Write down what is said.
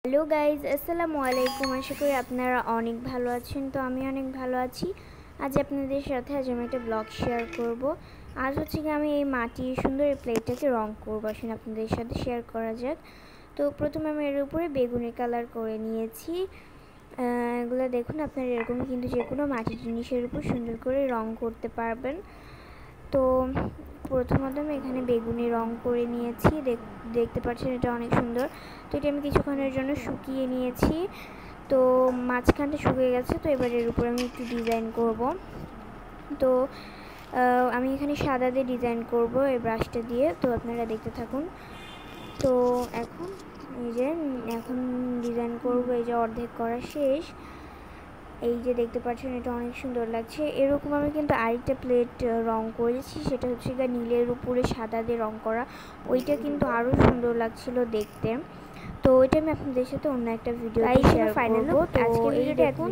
Hello guys, আসসালামু আলাইকুম। আশা করি আপনারা অনেক ভালো আছেন। তো আমি অনেক ভালো আছি। আজ আপনাদের সাথে আমি একটা ব্লগ শেয়ার করব। আজ হচ্ছে কি আমি এই মাটির সুন্দর এই প্লেটটাকে রং করবো। আসুন আপনাদের সাথে শেয়ার করা যাক। তো প্রথমে আমি এর উপরে বেগুনি কালার করে নিয়েছি। এগুলো দেখুন, আপনারা এরকম কিন্তু যে কোনো মাটির জিনিসের উপর সুন্দর করে রং করতে পারবেন। তো প্রথমত আমি এখানে বেগুনি রং করে নিয়েছি, দেখতে পাচ্ছেন এটা অনেক সুন্দর। তো এটা আমি কিছুক্ষণের জন্য শুকিয়ে নিয়েছি। তো মাঝখানটা শুকিয়ে গেছে। তো এবার এর উপর আমি একটু ডিজাইন করব। তো আমি এখানে সাদা দিয়ে ডিজাইন করব এই ব্রাশটা দিয়ে। তো আপনারা দেখতে থাকুন। তো এখন এখন ডিজাইন করব। এই যে অর্ধেক করা শেষ। এই যে দেখতে পাচ্ছেন এটা অনেক সুন্দর লাগছে। এরকম আমি কিন্তু আরেকটা প্লেট রং করেছি, সেটা হচ্ছে নীলের উপরে সাদা দিয়ে রং করা। ওইটা কিন্তু আরও সুন্দর লাগছিল দেখতে। তো ওইটা আমি আপনাদের সাথে অন্য একটা ভিডিও শেয়ার করব। তো এই দেখুন।